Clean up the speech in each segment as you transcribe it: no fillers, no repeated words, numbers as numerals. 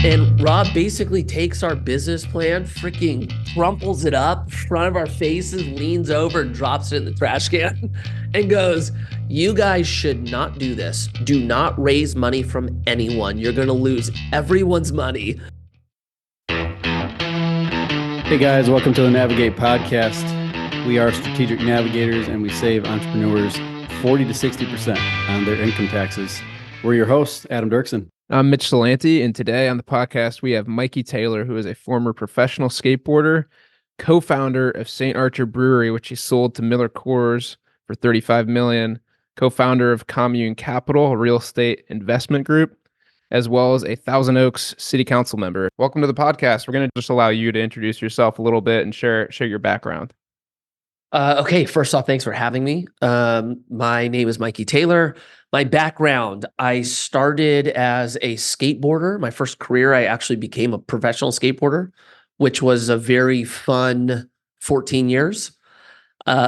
And Rob basically takes our business plan, freaking crumples it up in front of our faces, leans over and drops it in the trash can and goes, "You guys should not do this. Do not raise money from anyone. You're going to lose everyone's money." Hey guys, welcome to the Navigate podcast. We are strategic navigators and we save entrepreneurs 40 to 60% on their income taxes. We're your hosts, Adam Dirksen. I'm Mitch Salanti, and today on the podcast, we have Mikey Taylor, who is a former professional skateboarder, co-founder of Saint Archer Brewery, which he sold to Miller Coors for $35 million, co-founder of Commune Capital, a real estate investment group, as well as a Thousand Oaks City Council member. Welcome to the podcast. We're going to just allow you to introduce yourself a little bit and share your background. Okay, first off, thanks for having me. My name is Mikey Taylor. My background, I started as a skateboarder. My first career, I actually became a professional skateboarder, which was a very fun 14 years.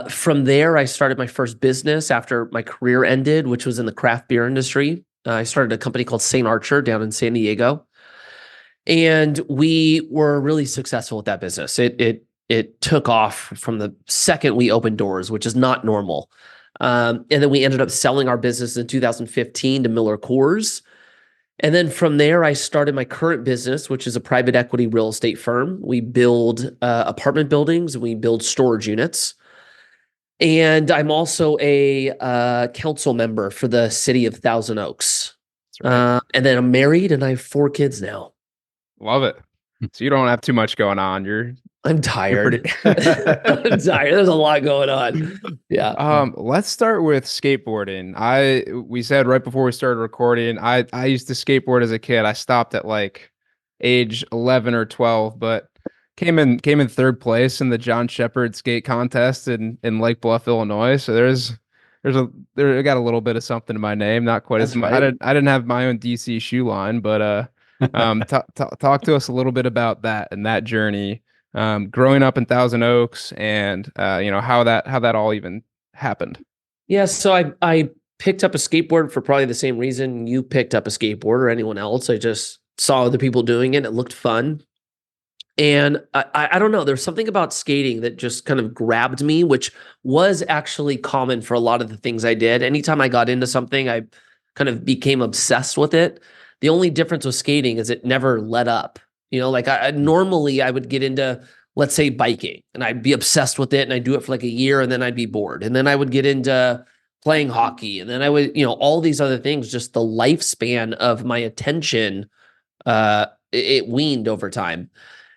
From there, I started my first business after my career ended, which was in the craft beer industry. I started a company called Saint Archer down in San Diego. And we were really successful with that business. It took off from the second we opened doors, which is not normal. And then we ended up selling our business in 2015 to Miller Coors. And then from there, I started my current business, which is a private equity real estate firm. We build apartment buildings and we build storage units. And I'm also a council member for the city of Thousand Oaks. Right. And then I'm married and I have 4 kids now. Love it. So you don't have too much going on. I'm tired. I'm tired. There's a lot going on. Yeah. Let's start with skateboarding. We said right before we started recording, I used to skateboard as a kid. I stopped at like age 11 or 12, but came in third place in the John Shepard skate contest in Lake Bluff, Illinois. So I got a little bit of something in my name. Not quite as much. Right. I didn't have my own DC shoe line, but talk to us a little bit about that and that journey. Growing up in Thousand Oaks and how that all even happened. Yeah, so I picked up a skateboard for probably the same reason you picked up a skateboard or anyone else. I just saw other people doing it. It looked fun. And I don't know, there's something about skating that just kind of grabbed me, which was actually common for a lot of the things I did. Anytime I got into something, I kind of became obsessed with it. The only difference with skating is it never let up. Like normally I would get into, let's say, biking and I'd be obsessed with it and I'd do it for like a year and then I'd be bored. And then I would get into playing hockey and then I would, all these other things, just the lifespan of my attention, it weaned over time.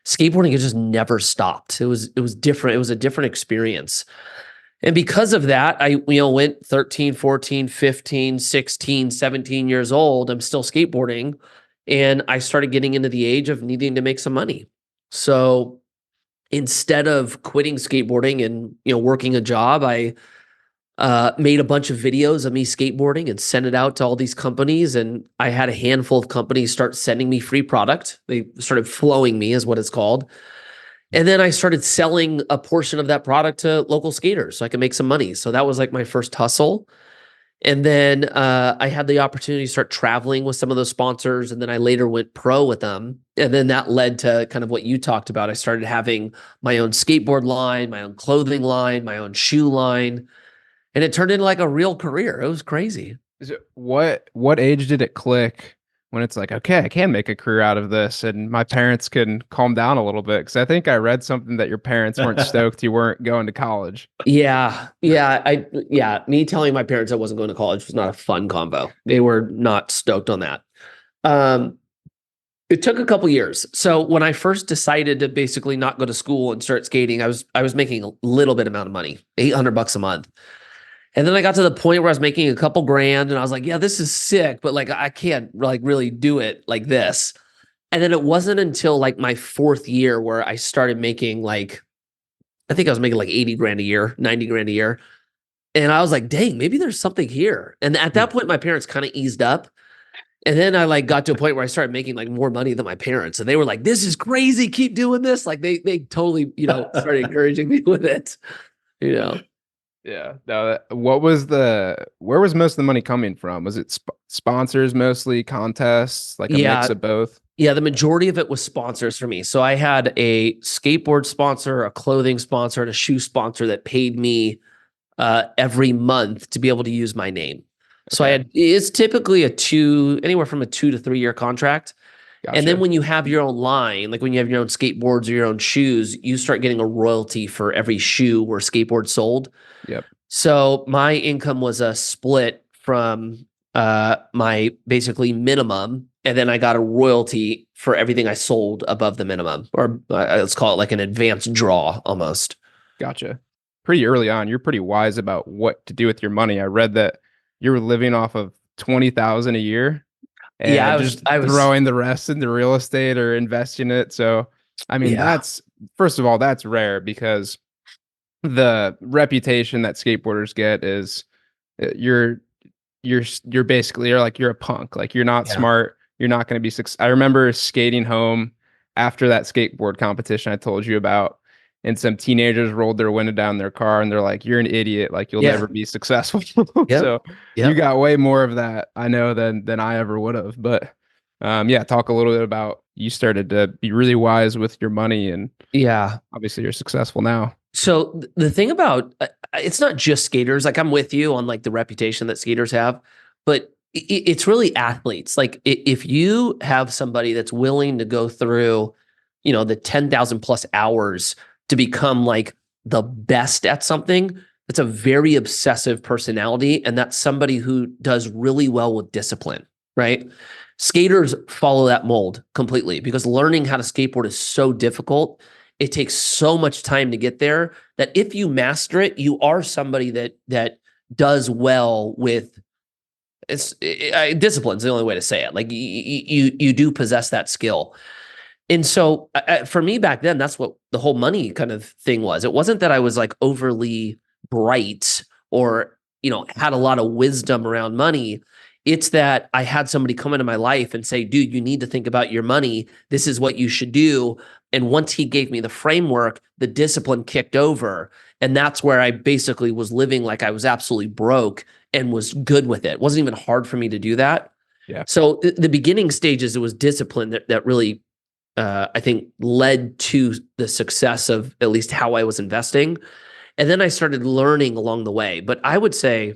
Skateboarding, it just never stopped. It was different. It was a different experience. And because of that, I went 13, 14, 15, 16, 17 years old. I'm still skateboarding. And I started getting into the age of needing to make some money. So instead of quitting skateboarding and, working a job, I made a bunch of videos of me skateboarding and sent it out to all these companies. And I had a handful of companies start sending me free product. They started flowing me, is what it's called. And then I started selling a portion of that product to local skaters so I could make some money. So that was like my first hustle. And then I had the opportunity to start traveling with some of those sponsors. And then I later went pro with them. And then that led to kind of what you talked about. I started having my own skateboard line, my own clothing line, my own shoe line. And it turned into like a real career. It was crazy. What age did it click when it's like, okay, I can make a career out of this and my parents can calm down a little bit? Because I think I read something that your parents weren't stoked you weren't going to college. Yeah. Me telling my parents I wasn't going to college was not a fun combo. They were not stoked on that. It took a couple years. So when I first decided to basically not go to school and start skating, I was making a little bit amount of money, $800 a month. And then I got to the point where I was making a couple grand and I was like, yeah, this is sick, but like, I can't like really do it like this. And then it wasn't until like my 4th year where I started making like, I think I was making like 80 grand a year, 90 grand a year. And I was like, dang, maybe there's something here. And at that point, my parents kind of eased up. And then I like got to a point where I started making like more money than my parents. And they were like, this is crazy. Keep doing this. Like they totally, started encouraging me with it, Yeah. No, where was most of the money coming from? Was it sponsors mostly, contests, like a mix of both? Yeah, the majority of it was sponsors for me. So I had a skateboard sponsor, a clothing sponsor, and a shoe sponsor that paid me every month to be able to use my name. So Okay. it's typically anywhere from a 2 to 3 year contract. And then Gotcha. when you have your own line, like when you have your own skateboards or your own shoes, you start getting a royalty for every shoe or skateboard sold. Yep. So my income was a split from my basically minimum, and then I got a royalty for everything I sold above the minimum, or let's call it like an advanced draw almost. Gotcha. Pretty early on, you're pretty wise about what to do with your money. I read that you were living off of 20,000 a year Yeah, and just throwing the rest into real estate or investing it. So, I mean, Yeah. that's first of all, that's rare because the reputation that skateboarders get is you're basically you're a punk. Like you're not Yeah. smart. You're not going to be successful. I remember skating home after that skateboard competition I told you about, and some teenagers rolled their window down their car and they're like, "You're an idiot. Like you'll Yeah. never be successful." Yep. So Yep. you got way more of that, I know, than I ever would have. But yeah, talk a little bit about you started to be really wise with your money, and Yeah. obviously you're successful now. So the thing about it's not just skaters. Like I'm with you on like the reputation that skaters have, but it's really athletes. Like if you have somebody that's willing to go through, the 10,000 plus hours to become like the best at something, that's a very obsessive personality, and that's somebody who does really well with discipline, right? Skaters follow that mold completely because learning how to skateboard is so difficult. It takes so much time to get there that if you master it, you are somebody that does well with discipline's the only way to say it. Like you do possess that skill. And so for me back then, that's what the whole money kind of thing was. It wasn't that I was like overly bright or, had a lot of wisdom around money. It's that I had somebody come into my life and say, dude, you need to think about your money. This is what you should do. And once he gave me the framework, the discipline kicked over. And that's where I basically was living like I was absolutely broke and was good with it. It wasn't even hard for me to do that. Yeah. So the beginning stages, it was discipline that really, I think, led to the success of at least how I was investing. And then I started learning along the way. But I would say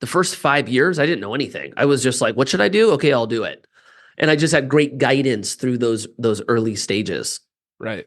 the first 5 years, I didn't know anything. I was just like, what should I do? Okay, I'll do it. And I just had great guidance through those early stages. Right.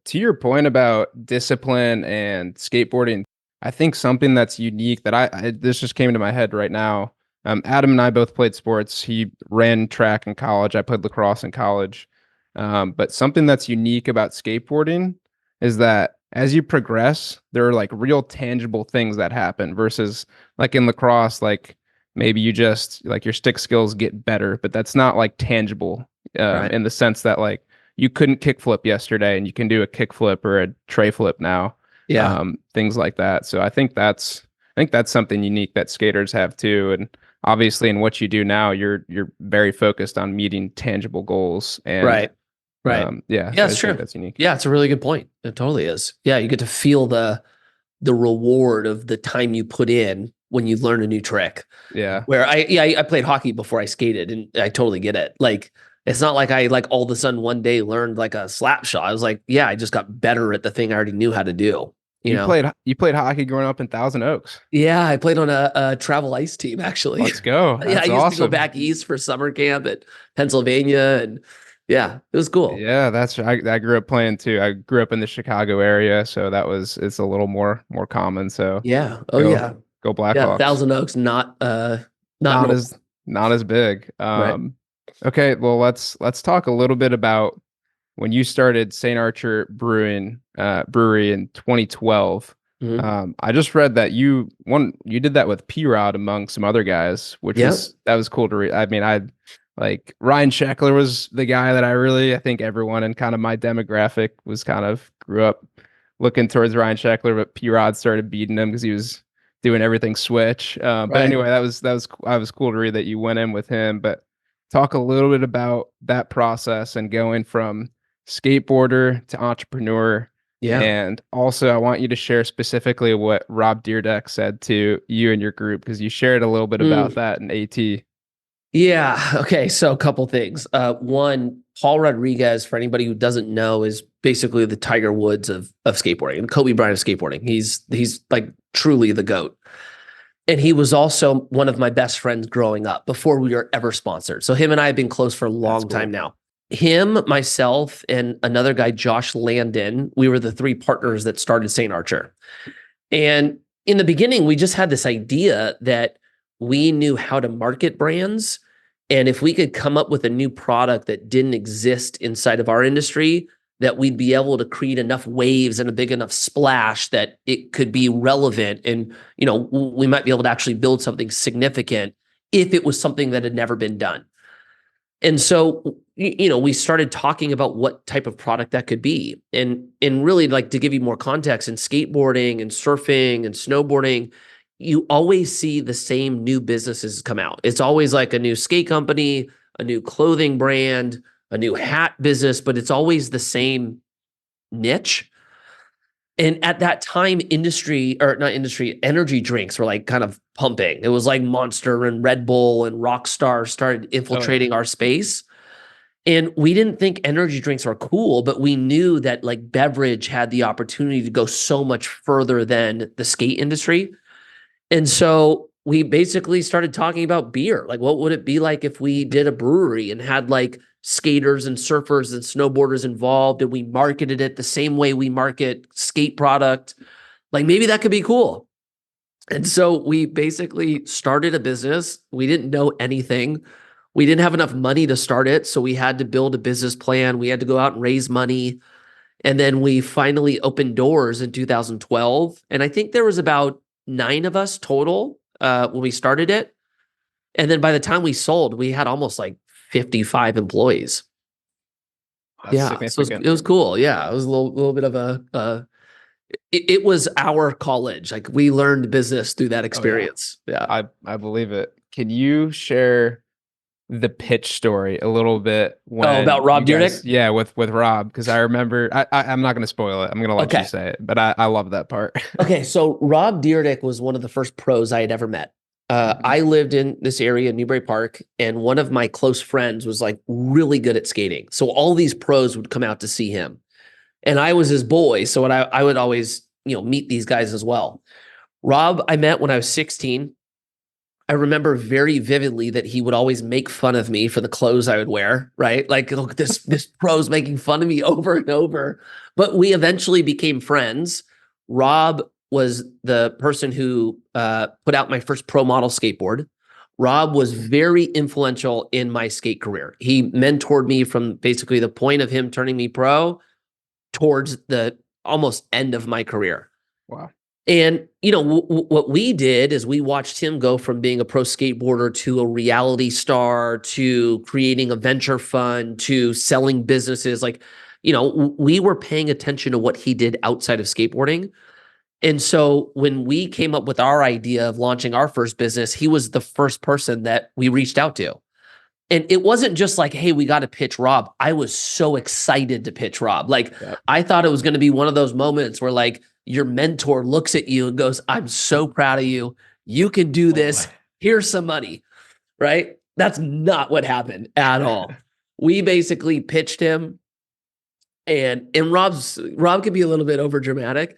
To your point about discipline and skateboarding, I think something that's unique that this just came to my head right now. Adam and I both played sports. He ran track in college. I played lacrosse in college. But something that's unique about skateboarding is that as you progress, there are like real tangible things that happen versus like in lacrosse, like maybe you just like your stick skills get better, but that's not like tangible Right. in the sense that like you couldn't kickflip yesterday and you can do a kickflip or a tray flip now. Yeah. Things like that. So I think that's something unique that skaters have too. And obviously in what you do now, you're very focused on meeting tangible goals. And Right. Yeah, Yeah, so it's true. that's unique. Yeah, it's a really good point. It totally is. Yeah, you get to feel the reward of the time you put in when you learn a new trick. Yeah. Where I played hockey before I skated, and I totally get it. Like it's not like I like all of a sudden one day learned like a slap shot. I was like, yeah, I just got better at the thing I already knew how to do. You played hockey growing up in Thousand Oaks. Yeah, I played on a travel ice team actually. Let's go. Yeah, I That's used to go awesome. back east for summer camp at Pennsylvania, and yeah, it was cool. Yeah, I grew up playing too. I grew up in the Chicago area, so it's a little more common. So Yeah. Oh go, yeah. go Blackhawks. Yeah, Thousand Oaks, not not as big. Right. Okay, well let's talk a little bit about when you started Saint Archer Brewery in 2012. Mhm. I just read that you did that with P-Rod among some other guys, which was cool to read. I mean, like Ryan Sheckler was the guy that I think everyone in kind of my demographic was kind of grew up looking towards Ryan Sheckler, but P-Rod started beating him because he was doing everything switch. But Right. anyway, that was cool to read that you went in with him. But talk a little bit about that process and going from skateboarder to entrepreneur. Yeah. And also, I want you to share specifically what Rob Dyrdek said to you and your group because you shared a little bit about that in AT. Yeah. Okay. So a couple things. One, Paul Rodriquez, for anybody who doesn't know, is basically the Tiger Woods of skateboarding and Kobe Bryant of skateboarding. He's like truly the GOAT. And he was also one of my best friends growing up before we were ever sponsored. So him and I have been close for a long time now. Him, myself, and another guy, Josh Landon, we were the three partners that started Saint Archer. And in the beginning, we just had this idea that we knew how to market brands. And if we could come up with a new product that didn't exist inside of our industry, that we'd be able to create enough waves and a big enough splash that it could be relevant. And, we might be able to actually build something significant if it was something that had never been done. And so, we started talking about what type of product that could be. And really, like, to give you more context, in skateboarding and surfing and snowboarding, you always see the same new businesses come out. It's always like a new skate company, a new clothing brand, a new hat business, but it's always the same niche. And at that time, energy drinks were like kind of pumping. It was like Monster and Red Bull and Rockstar started infiltrating our space. And we didn't think energy drinks were cool, but we knew that like beverage had the opportunity to go so much further than the skate industry. And so we basically started talking about beer. Like, what would it be like if we did a brewery and had like skaters and surfers and snowboarders involved, and we marketed it the same way we market skate product? Like, maybe that could be cool. And so we basically started a business. We didn't know anything. We didn't have enough money to start it. So we had to build a business plan. We had to go out and raise money. And then we finally opened doors in 2012. And I think there was about 9 of us total when we started it. And then by the time we sold, we had almost like 55 employees. That's so it was cool. Yeah, it was a little bit of it was our college. Like, we learned business through that experience. Yeah. I believe it. Can you share the pitch story a little bit? About Rob Dyrdek? Yeah, with Rob, because I remember, I'm not going to spoil it. I'm going to let you say it, but I love that part. Okay, so Rob Dyrdek was one of the first pros I had ever met. I lived in this area, Newbury Park, and one of my close friends was like really good at skating. So all these pros would come out to see him. And I was his boy, so I would always, meet these guys as well. Rob, I met when I was 16. I remember very vividly that he would always make fun of me for the clothes I would wear, right? Like, look, this pro's making fun of me over and over. But we eventually became friends. Rob was the person who put out my first pro model skateboard. Rob was very influential in my skate career. He mentored me from basically the point of him turning me pro towards the almost end of my career. Wow. And, what we did is we watched him go from being a pro skateboarder to a reality star, to creating a venture fund, to selling businesses. Like, we were paying attention to what he did outside of skateboarding. And so when we came up with our idea of launching our first business, he was the first person that we reached out to. And it wasn't just like, hey, we got to pitch Rob. I was so excited to pitch Rob. Like, I thought it was going to be one of those moments where like your mentor looks at you and goes, I'm so proud of you. You can do this. Here's some money, right? That's not what happened at all. We basically pitched him, and Rob can be a little bit over dramatic.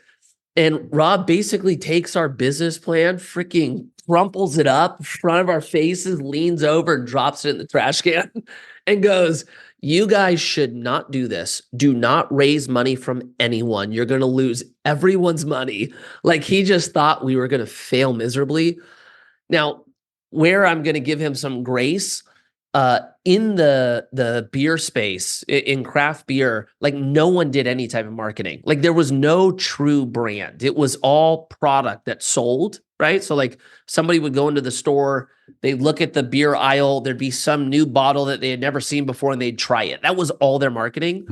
And Rob basically takes our business plan, freaking crumples it up in front of our faces, leans over and drops it in the trash can and goes, you guys should not do this. Do not raise money from anyone. You're going to lose everyone's money. Like, he just thought we were going to fail miserably. Now, where I'm going to give him some grace, in the beer space, in craft beer, like, no one did any type of marketing. Like, there was no true brand. It was all product that sold, right? So like, somebody would go into the store, they'd look at the beer aisle, there'd be some new bottle that they had never seen before, and they'd try it. That was all their marketing.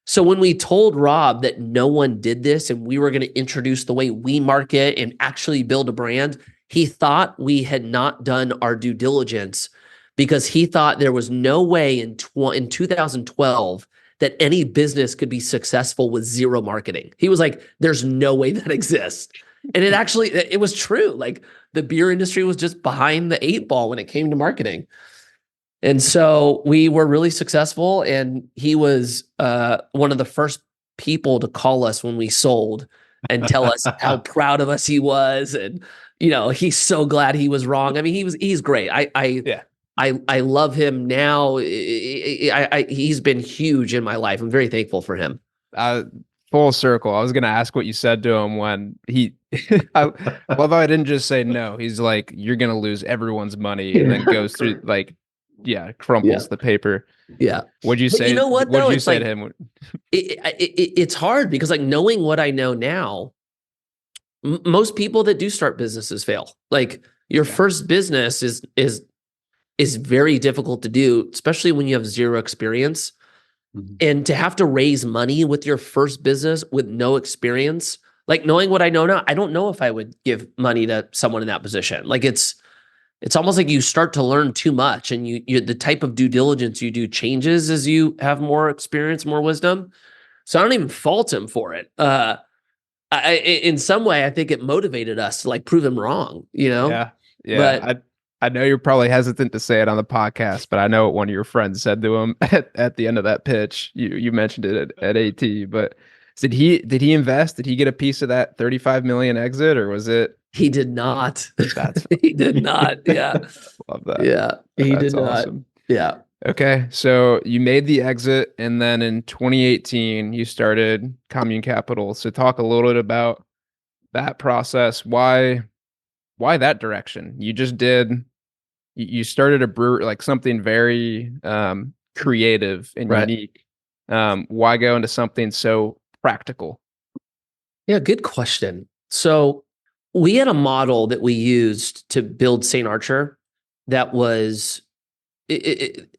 So when we told Rob that no one did this and we were going to introduce the way we market and actually build a brand, he thought we had not done our due diligence, because he thought there was no way in 2012 that any business could be successful with zero marketing. He was like, there's no way that exists. And it was true. Like, the beer industry was just behind the 8 ball when it came to marketing. And so we were really successful, and he was one of the first people to call us when we sold and tell us how proud of us he was, and he's so glad he was wrong. I mean, he's great. I love him now. He's been huge in my life. I'm very thankful for him. Full circle. I was gonna ask what you said to him when he. I love how I didn't just say no. He's like, "You're gonna lose everyone's money," and then goes through crumples the paper. Yeah. What'd you say? You know what, though? What'd you say to him? It's hard because, like, knowing what I know now, most people that do start businesses fail. Like, your first business is very difficult to do, especially when you have zero experience. Mm-hmm. And to have to raise money with your first business with no experience, like, knowing what I know now, I don't know if I would give money to someone in that position. Like, it's almost like you start to learn too much, and you the type of due diligence you do changes as you have more experience, more wisdom. So I don't even fault him for it. In some way, I think it motivated us to, like, prove him wrong, Yeah. But I know you're probably hesitant to say it on the podcast, but I know what one of your friends said to him at the end of that pitch. You mentioned it at AT, but did he invest? Did he get a piece of that 35 million exit, or was it? He did not. He did not. Yeah. Love that. Yeah. He That's did awesome. not. Yeah. Okay. So you made the exit, and then in 2018, you started Commune Capital. So talk a little bit about that process. Why that direction? You started a brewery, like something very creative and unique. Why go into something so practical? Yeah, good question. So we had a model that we used to build Saint Archer that was it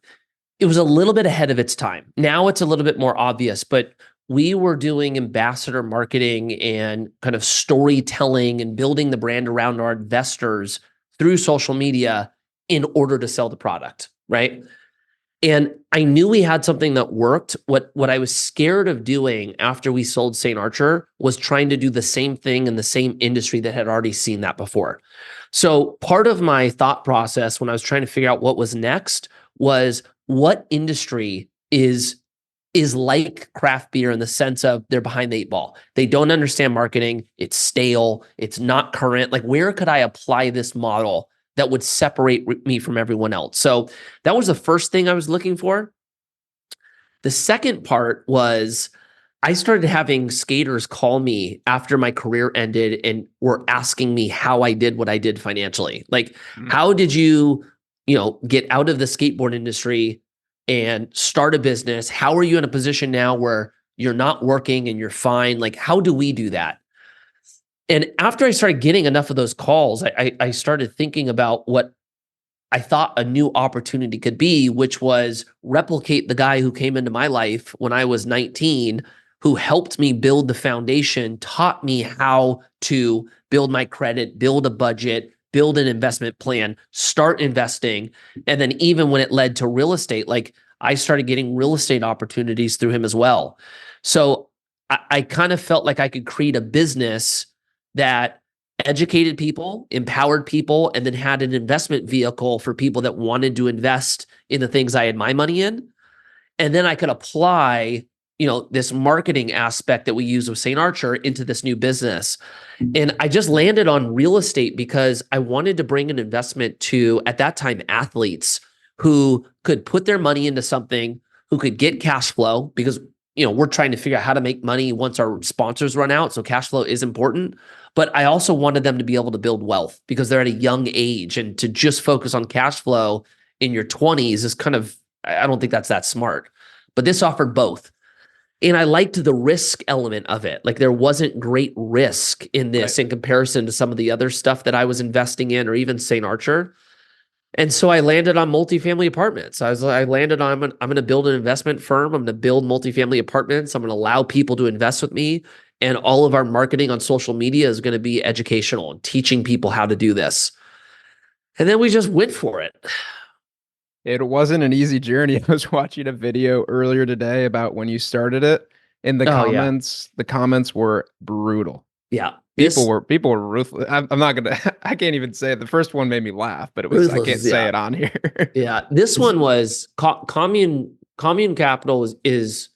was a little bit ahead of its time. Now it's a little bit more obvious, but we were doing ambassador marketing and kind of storytelling and building the brand around our investors through social media in order to sell the product, right? And I knew we had something that worked. What I was scared of doing after we sold Saint Archer was trying to do the same thing in the same industry that had already seen that before. So part of my thought process when I was trying to figure out what was next was, what industry is like craft beer in the sense of they're behind the eight ball. They don't understand marketing. It's stale. It's not current. Like, where could I apply this model that would separate me from everyone else? So that was the first thing I was looking for. The second part was, I started having skaters call me after my career ended and were asking me how I did what I did financially. Like, how did you get out of the skateboard industry and start a business? How are you in a position now where you're not working and you're fine? Like, how do we do that? And after I started getting enough of those calls, I started thinking about what I thought a new opportunity could be, which was replicate the guy who came into my life when I was 19, who helped me build the foundation, taught me how to build my credit, build a budget, build an investment plan, start investing. And then even when it led to real estate, like, I started getting real estate opportunities through him as well. So I kind of felt like I could create a business that educated people, empowered people, and then had an investment vehicle for people that wanted to invest in the things I had my money in. And then I could apply, this marketing aspect that we use with Saint Archer into this new business. And I just landed on real estate because I wanted to bring an investment to, at that time, athletes who could put their money into something, who could get cash flow, because we're trying to figure out how to make money once our sponsors run out. So cash flow is important. But I also wanted them to be able to build wealth because they're at a young age, and to just focus on cash flow in your 20s is kind of, I don't think that's that smart. But this offered both. And I liked the risk element of it. Like, there wasn't great risk in this in comparison to some of the other stuff that I was investing in, or even Saint Archer. And so I landed on multifamily apartments. I landed on, I'm going to build an investment firm. I'm going to build multifamily apartments. I'm going to allow people to invest with me. And all of our marketing on social media is going to be educational and teaching people how to do this. And then we just went for it. It wasn't an easy journey. I was watching a video earlier today about when you started it, and the comments were brutal. Yeah. People were ruthless. I'm not gonna. I can't even say it. The first one made me laugh, but it was. I can't Ruthless, say yeah. it on here. Yeah, this one was Commune Capital is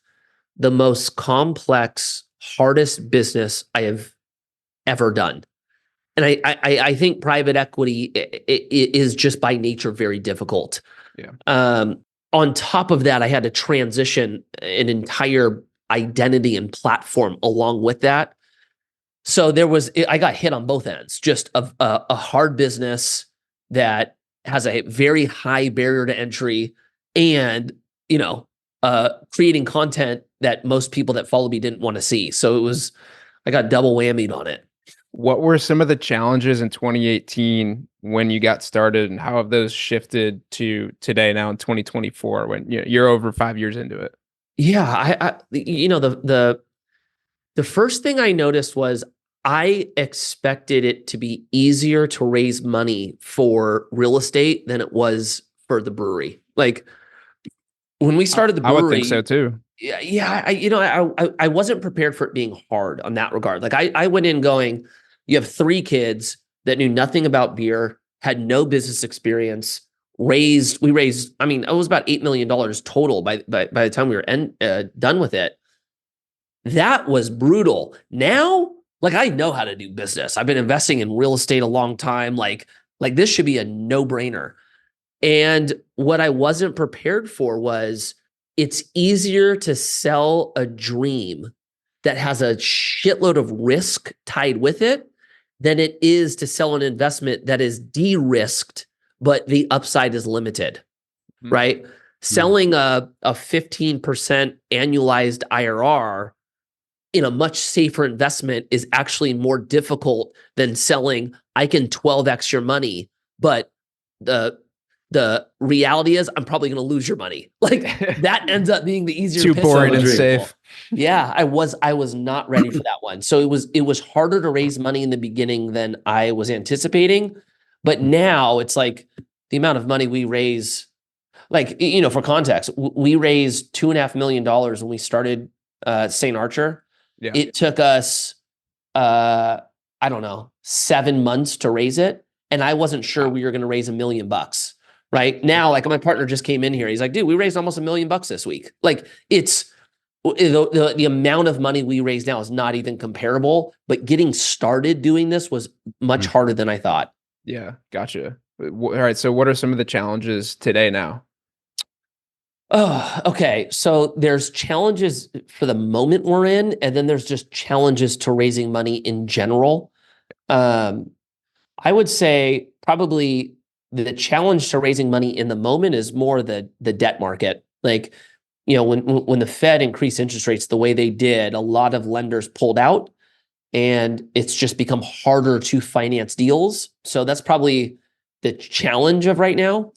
the most complex, hardest business I have ever done. And I think private equity is just by nature very difficult. Yeah. On top of that, I had to transition an entire identity and platform along with that. So I got hit on both ends. Just a hard business that has a very high barrier to entry, and creating content that most people that follow me didn't want to see. So I got double whammied on it. What were some of the challenges in 2018 when you got started, and how have those shifted to today now in 2024 when you're over 5 years into it? Yeah, the first thing I noticed was I expected it to be easier to raise money for real estate than it was for the brewery. Like when we started the brewery, I would think so too. Yeah, I wasn't prepared for it being hard on that regard. Like I went in going, you have 3 kids that knew nothing about beer, had no business experience, we raised, I mean, it was about $8 million total by the time we were done with it. That was brutal. Now, like I know how to do business. I've been investing in real estate a long time. Like this should be a no-brainer. And what I wasn't prepared for was it's easier to sell a dream that has a shitload of risk tied with it than it is to sell an investment that is de-risked, but the upside is limited, right? Mm-hmm. Selling a 15% annualized IRR in a much safer investment is actually more difficult than selling, I can 12x your money, but the reality is I'm probably going to lose your money. Like that ends up being the easier. Too boring and safe. Yeah, I was not ready for that one. So it was harder to raise money in the beginning than I was anticipating. But now it's like the amount of money we raise, like, for context, we raised $2.5 million when we started Saint Archer. Yeah. It took us, I don't know, 7 months to raise it. And I wasn't sure we were going to raise $1 million. Right now, like my partner just came in here. He's like, dude, we raised almost $1 million this week. Like it's the amount of money we raise now is not even comparable, but getting started doing this was much harder than I thought. Yeah. Gotcha. All right. So what are some of the challenges today now? Oh, okay. So there's challenges for the moment we're in, and then there's just challenges to raising money in general. I would say probably the challenge to raising money in the moment is more the debt market. Like, when the Fed increased interest rates the way they did, a lot of lenders pulled out, and it's just become harder to finance deals. So that's probably the challenge of right now.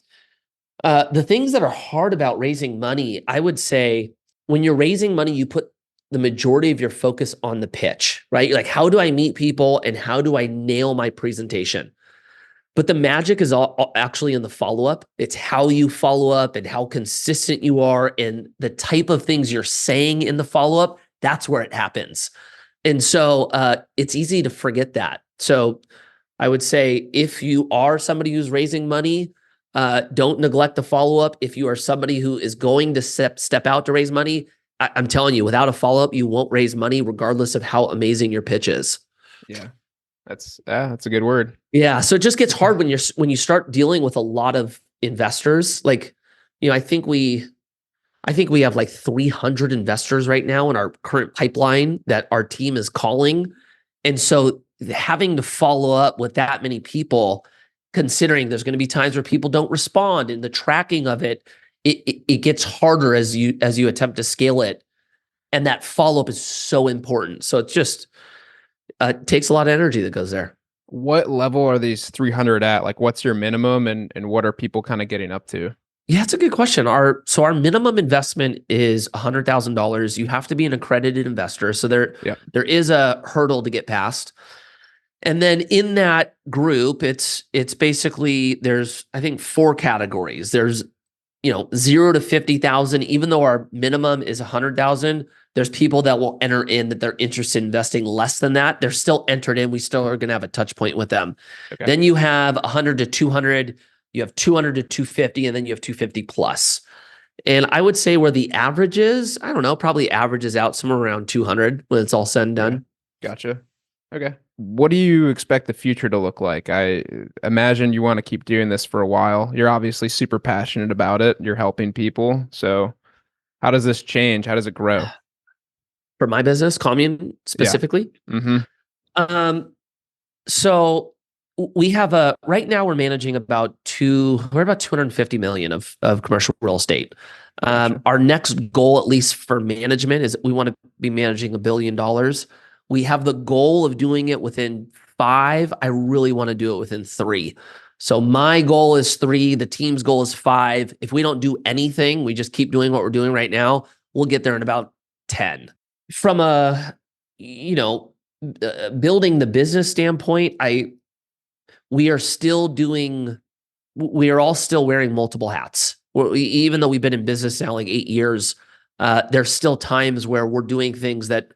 The things that are hard about raising money, I would say when you're raising money, you put the majority of your focus on the pitch, right? Like, how do I meet people and how do I nail my presentation? But the magic is all actually in the follow-up. It's how you follow up and how consistent you are and the type of things you're saying in the follow-up. That's where it happens. And so it's easy to forget that. So I would say if you are somebody who's raising money, don't neglect the follow-up. If you are somebody who is going to step out to raise money, I'm telling you, without a follow-up, you won't raise money regardless of how amazing your pitch is. Yeah. That's a good word. Yeah. So it just gets hard when you start dealing with a lot of investors. Like, I think we have like 300 investors right now in our current pipeline that our team is calling. And so having to follow up with that many people, considering there's going to be times where people don't respond and the tracking of it gets harder as you attempt to scale it. And that follow-up is so important. So it's just, takes a lot of energy that goes there. What level are these 300 at? Like, what's your minimum and what are people kind of getting up to? Yeah, it's a good question. Our minimum investment is $100,000. You have to be an accredited investor. So there is a hurdle to get past. And then in that group, it's basically, there's, I think, 4 categories. There's 0 to 50,000, even though our minimum is 100,000, there's people that will enter in that they're interested in investing less than that. They're still entered in. We still are going to have a touch point with them. Okay. Then you have 100 to 200, you have 200 to 250, and then you have 250 plus. And I would say where the average is, I don't know, probably averages out somewhere around 200 when it's all said and done. Gotcha. Okay. What do you expect the future to look like? I imagine you want to keep doing this for a while. You're obviously super passionate about it. You're helping people. So how does this change? How does it grow? For my business, Commune specifically. Mm-hmm. So we have right now we're managing about 250 million of commercial real estate. Gotcha. Our next goal, at least for management, is we want to be managing $1 billion. We have the goal of doing it within 5. I really want to do it within 3. So my goal is 3. The team's goal is 5. If we don't do anything, we just keep doing what we're doing right now, we'll get there in about 10. From a, building the business standpoint, we are all still wearing multiple hats. Even though we've been in business now like 8 years, there's still times where we're doing things that,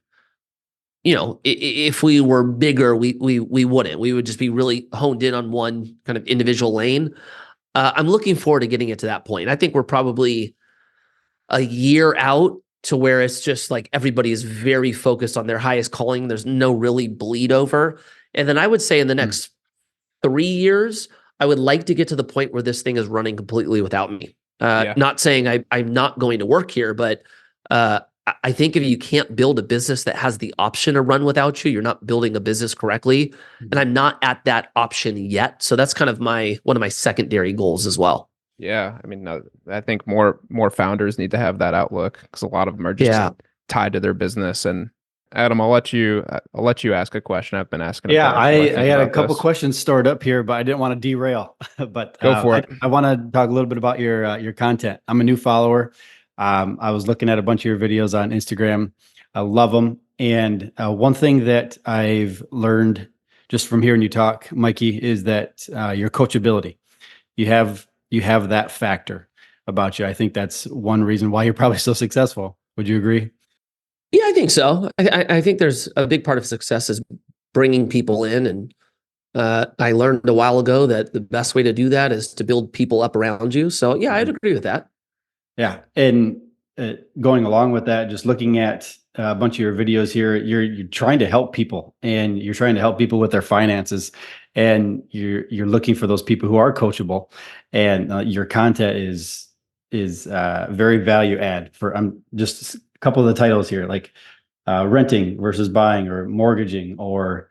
if we were bigger, we wouldn't. We would just be really honed in on one kind of individual lane. I'm looking forward to getting it to that point. I think we're probably a year out to where it's just like everybody is very focused on their highest calling. There's no really bleed over. And then I would say in the next 3 years, I would like to get to the point where this thing is running completely without me. Not saying I'm not going to work here, but I think if you can't build a business that has the option to run without you, you're not building a business correctly. And I'm not at that option yet. So that's kind of one of my secondary goals as well. Yeah. I mean, I think more founders need to have that outlook because a lot of them are just tied to their business. And Adam, I'll let you ask a question. I've been asking. Yeah, I had a couple questions stored up here, but I didn't want to derail. But go for it. I want to talk a little bit about your content. I'm a new follower. I was looking at a bunch of your videos on Instagram. I love them. And one thing that I've learned just from hearing you talk, Mikey, is that your coachability. You have that factor about you. I think that's one reason why you're probably so successful. Would you agree? Yeah, I think so. I think there's a big part of success is bringing people in. And I learned a while ago that the best way to do that is to build people up around you. So yeah, I'd agree with that. Yeah. And going along with that, just looking at a bunch of your videos here, you're trying to help people and you're trying to help people with their finances. And you're looking for those people who are coachable, and your content is very value add for just a couple of the titles here, like renting versus buying or mortgaging, or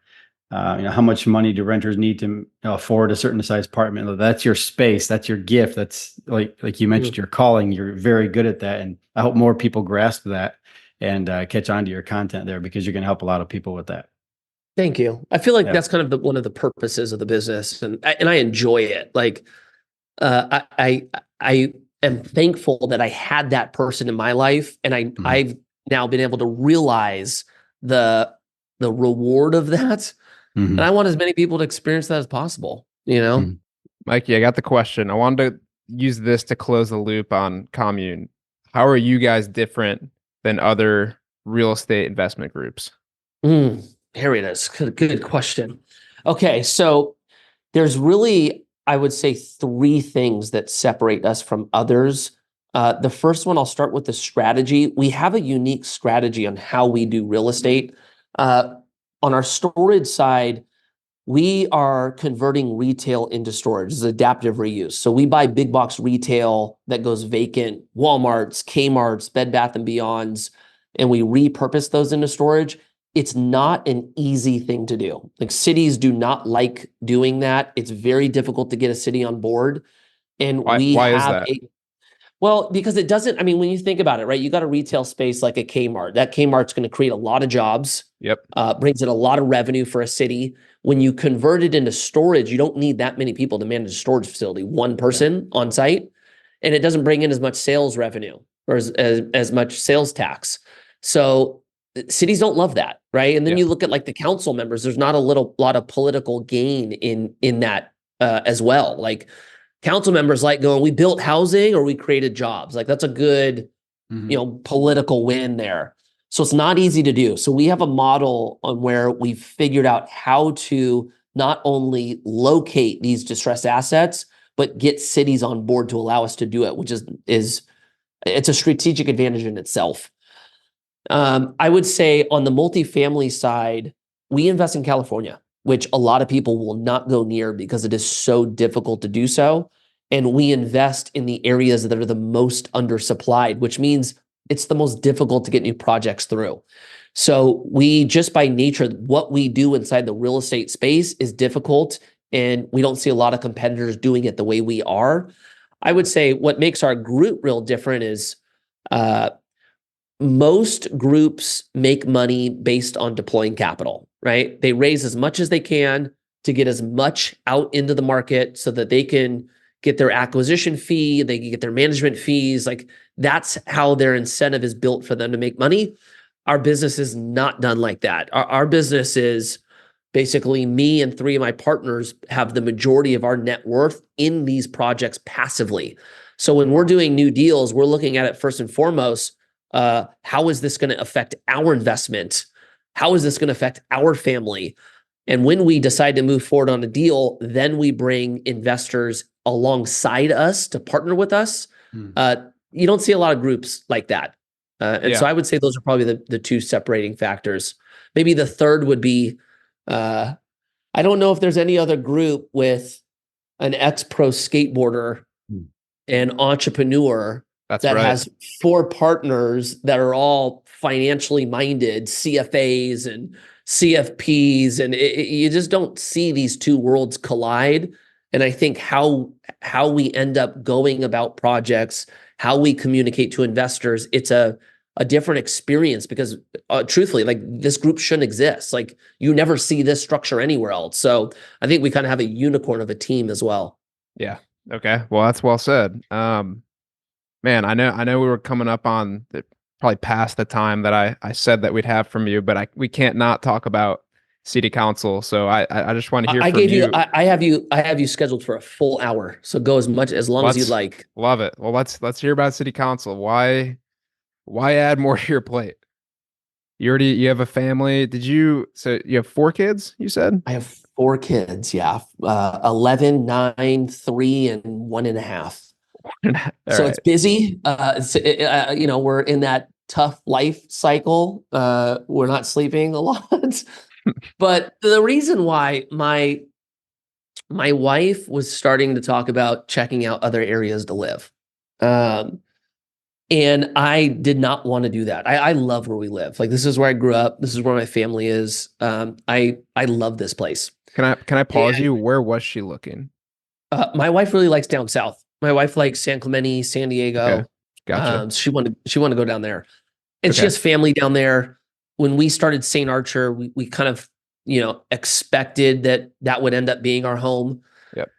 how much money do renters need to afford a certain size apartment. That's your space. That's your gift. That's like you mentioned, your calling. You're very good at that. And I hope more people grasp that and catch on to your content there, because you're going to help a lot of people with that. Thank you. I feel like that's kind of one of the purposes of the business, and I enjoy it. Like, I am thankful that I had that person in my life, and I've now been able to realize the reward of that. And I want as many people to experience that as possible. Mikey, I got the question. I wanted to use this to close the loop on Commune. How are you guys different than other real estate investment groups? Here it is. Good question. Okay, so there's really, I would say, 3 things that separate us from others. The first one, I'll start with the strategy. We have a unique strategy on how we do real estate. On our storage side, we are converting retail into storage. It's adaptive reuse. So we buy big box retail that goes vacant, Walmarts, Kmart's, Bed Bath & Beyonds, and we repurpose those into storage. It's not an easy thing to do. Like, cities do not like doing that. It's very difficult to get a city on board. And why is that? Well, because it doesn't, I mean, when you think about it, right, you got a retail space like a Kmart. That Kmart's going to create a lot of jobs. Yep. Brings in a lot of revenue for a city. When you convert it into storage, you don't need that many people to manage a storage facility, one person on site, and it doesn't bring in as much sales revenue or as much sales tax. So cities don't love that, right? And then you look at like the council members, there's not a lot of political gain in that as well. Like, council members like going, we built housing or we created jobs. Like that's a good, political win there. So it's not easy to do. So we have a model on where we've figured out how to not only locate these distressed assets, but get cities on board to allow us to do it, which is it's a strategic advantage in itself. I would say on the multifamily side, we invest in California, which a lot of people will not go near because it is so difficult to do so. And we invest in the areas that are the most undersupplied, which means it's the most difficult to get new projects through. So we just by nature, what we do inside the real estate space is difficult, and we don't see a lot of competitors doing it the way we are. I would say what makes our group real different is most groups make money based on deploying capital, right? They raise as much as they can to get as much out into the market so that they can get their acquisition fee, they can get their management fees. Like that's how their incentive is built for them to make money. Our business is not done like that. Our business is basically me and three of my partners have the majority of our net worth in these projects passively. So when we're doing new deals, we're looking at it first and foremost, how is this going to affect our investment? How is this going to affect our family? And when we decide to move forward on a deal, then we bring investors alongside us to partner with us. You don't see a lot of groups like that. So I would say those are probably the two separating factors. Maybe the third would be, I don't know if there's any other group with an ex-pro skateboarder and entrepreneur that has 4 partners that are all financially minded, CFAs and CFPs, and you just don't see these two worlds collide. And I think how we end up going about projects, how we communicate to investors, it's a different experience because truthfully, like this group shouldn't exist. Like you never see this structure anywhere else. So I think we kind of have a unicorn of a team as well. Yeah. Okay. Well, that's well said. Man, I know we were coming up on probably past the time that I said that we'd have from you, but we can't not talk about city council. So I just want to hear from you. I have you scheduled for a full hour. So go as long as you'd like. Love it. Well, let's hear about city council. Why add more to your plate? You have a family. So you have 4 kids, you said? I have 4 kids. Yeah. 11, 9, 3, and 1.5. So it's busy. We're in that tough life cycle. We're not sleeping a lot. But the reason why my wife was starting to talk about checking out other areas to live. And I did not want to do that. I love where we live. Like this is where I grew up. This is where my family is. I love this place. Can I pause you? Where was she looking? My wife really likes down south. My wife likes San Clemente, San Diego. Okay. Gotcha. She wanted to go down there, and she has family down there. When we started Saint Archer, we kind of expected that would end up being our home. Yep.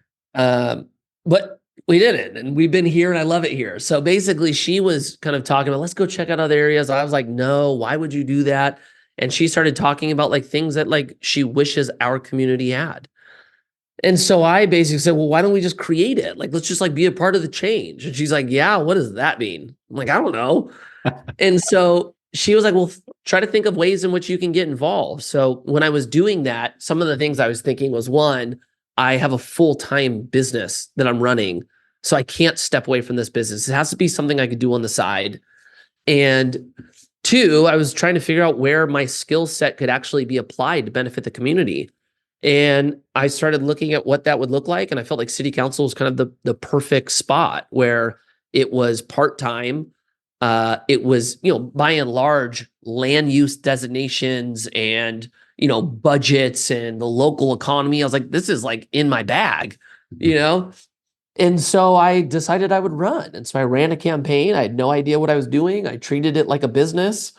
But we didn't, and we've been here, and I love it here. So basically, she was kind of talking about let's go check out other areas. I was like, no, why would you do that? And she started talking about like things that like she wishes our community had. And so I basically said, well, why don't we just create it? Like, let's just like be a part of the change. And she's like, yeah, what does that mean? I'm like, I don't know. And so she was like, well, try to think of ways in which you can get involved. So when I was doing that, some of the things I was thinking was 1, I have a full-time business that I'm running. So I can't step away from this business. It has to be something I could do on the side. And 2, I was trying to figure out where my skill set could actually be applied to benefit the community. And I started looking at what that would look like. And I felt like city council was kind of the perfect spot where it was part-time. It was, by and large, land use designations and, budgets and the local economy. I was like, this is like in my bag, And so I decided I would run. And so I ran a campaign. I had no idea what I was doing. I treated it like a business.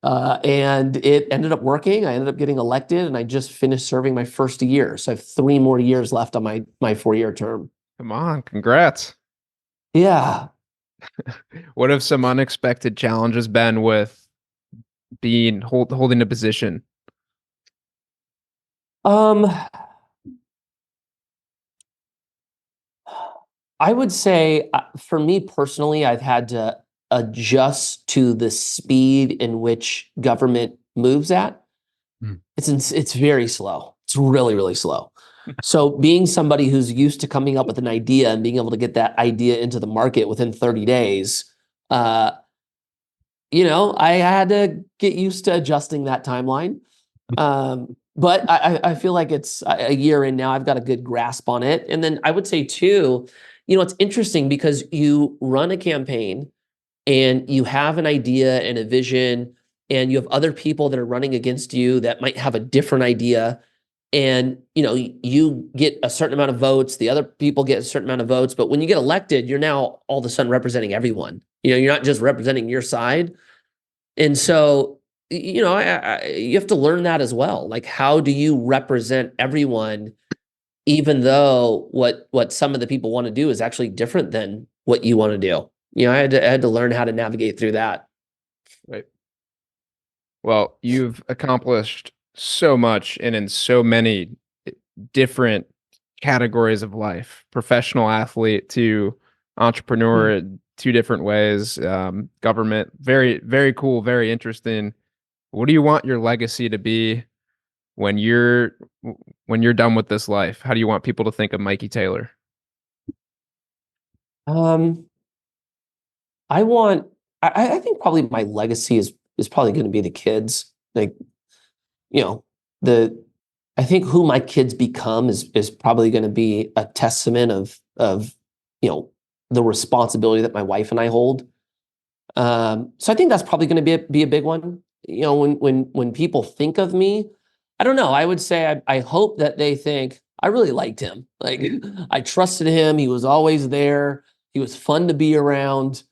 And it ended up working. I ended up getting elected, and I just finished serving my first year. So I have 3 more years left on my 4-year term. Come on, congrats. Yeah. What have some unexpected challenges been with being holding a position? I would say for me personally, I've had to adjust to the speed in which government moves at. It's very slow. It's really, really slow. So being somebody who's used to coming up with an idea and being able to get that idea into the market within 30 days, I had to get used to adjusting that timeline. But I feel like it's a year in now. I've got a good grasp on it. And then I would say too, it's interesting because you run a campaign and you have an idea and a vision, and you have other people that are running against you that might have a different idea. And, you get a certain amount of votes, the other people get a certain amount of votes. But when you get elected, you're now all of a sudden representing everyone. You're not just representing your side. And so, you have to learn that as well. Like, how do you represent everyone, even though what some of the people want to do is actually different than what you want to do? I had to learn how to navigate through that. Right. Well, you've accomplished so much and in so many different categories of life, professional athlete to entrepreneur in two different ways, government, very, very cool, very interesting. What do you want your legacy to be when you're done with this life? How do you want people to think of Mikey Taylor? I think probably my legacy is probably going to be the kids. Like, I think who my kids become is probably going to be a testament of the responsibility that my wife and I hold. So I think that's probably going to be a big one. When people think of me, I don't know. I would say I hope that they think I really liked him. Like, I trusted him. He was always there. He was fun to be around.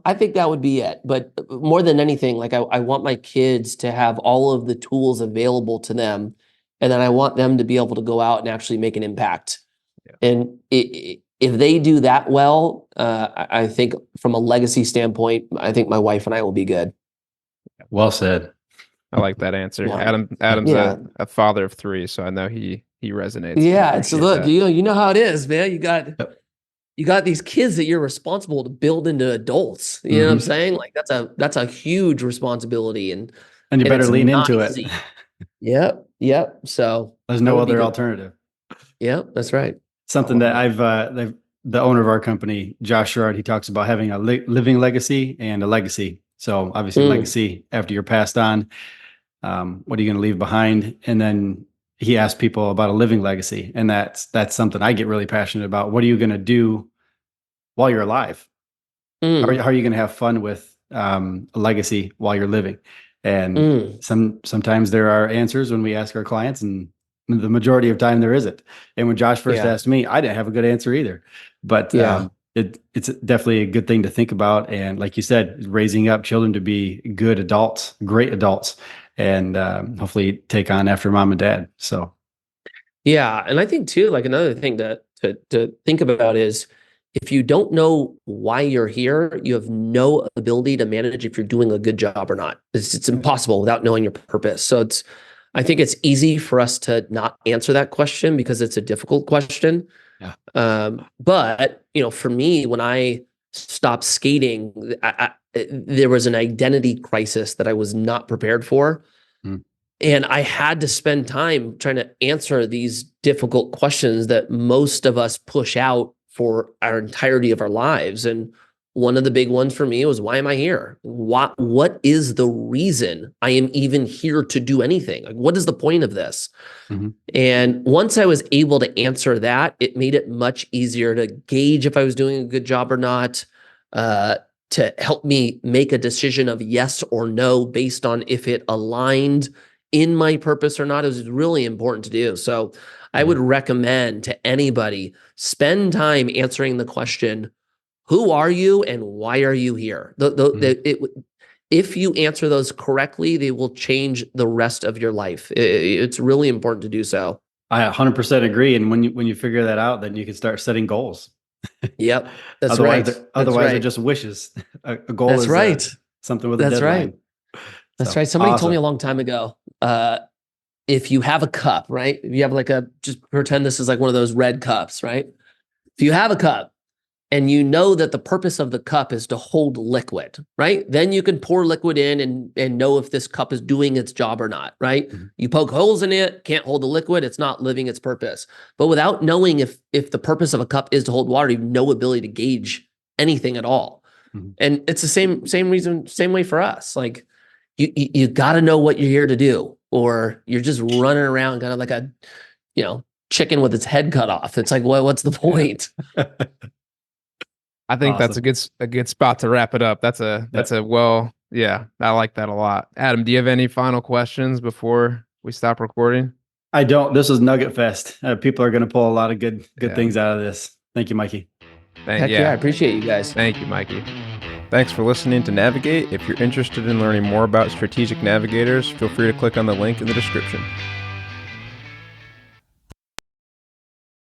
I think that would be it. But more than anything, like I want my kids to have all of the tools available to them, and then I want them to be able to go out and actually make an impact. Yeah. And if they do that well, I think from a legacy standpoint, I think my wife and I will be good. Well said. I like that answer. Yeah. Adam's a father of three, so I know he resonates. Yeah. So look, you know how it is, man. You got these kids that you're responsible to build into adults. You know what I'm saying? Like that's a huge responsibility, and you better lean into it. Yep. So there's no other alternative. Yep, that's right. Something that the owner of our company, Josh Sherrard, he talks about having a living legacy and a legacy. So obviously legacy after you're passed on, what are you going to leave behind? And then he asked people about a living legacy. And that's something I get really passionate about. What are you going to do while you're alive? How are you going to have fun with a legacy while you're living? And sometimes there are answers when we ask our clients, and the majority of time there isn't. And when Josh first asked me, I didn't have a good answer either. But it's definitely a good thing to think about. And like you said, raising up children to be good adults, great adults, and hopefully take on after mom and dad. So, yeah. And I think too, like another thing to think about is if you don't know why you're here, you have no ability to manage if you're doing a good job or not. It's impossible without knowing your purpose. So I think it's easy for us to not answer that question because it's a difficult question. Yeah. But for me, when I stopped skating, there was an identity crisis that I was not prepared for. And I had to spend time trying to answer these difficult questions that most of us push out for our entirety of our lives. And one of the big ones for me was, why am I here? What is the reason I am even here to do anything? Like, what is the point of this? And once I was able to answer that, it made it much easier to gauge if I was doing a good job or not, to help me make a decision of yes or no based on if it aligned in my purpose or not. It was really important to do. So I would recommend to anybody, spend time answering the question, who are you and why are you here? If you answer those correctly, they will change the rest of your life. It's really important to do so. I 100% agree. And when you figure that out, then you can start setting goals. Yep, that's right. Otherwise, they're just wishes. A goal is something with a deadline. Right. That's right. Somebody told me a long time ago, if you have a cup, right? If you have just pretend this is like one of those red cups, right? If you have a cup and you know that the purpose of the cup is to hold liquid, right? Then you can pour liquid in and know if this cup is doing its job or not, right? Mhm. You poke holes in it, can't hold the liquid, it's not living its purpose. But without knowing if the purpose of a cup is to hold water, you have no ability to gauge anything at all. Mhm. And it's the same reason, same way for us. Like you got to know what you're here to do, or you're just running around kind of like a, chicken with its head cut off. It's like, what's the point? I think that's a good spot to wrap it up. That's a I like that a lot. Adam, do you have any final questions before we stop recording? I don't. This is Nugget Fest. People are going to pull a lot of good things out of this. Thank you, Mikey. Heck yeah, I appreciate you guys. Thank you, Mikey. Thanks for listening to Navigate. If you're interested in learning more about strategic navigators, feel free to click on the link in the description.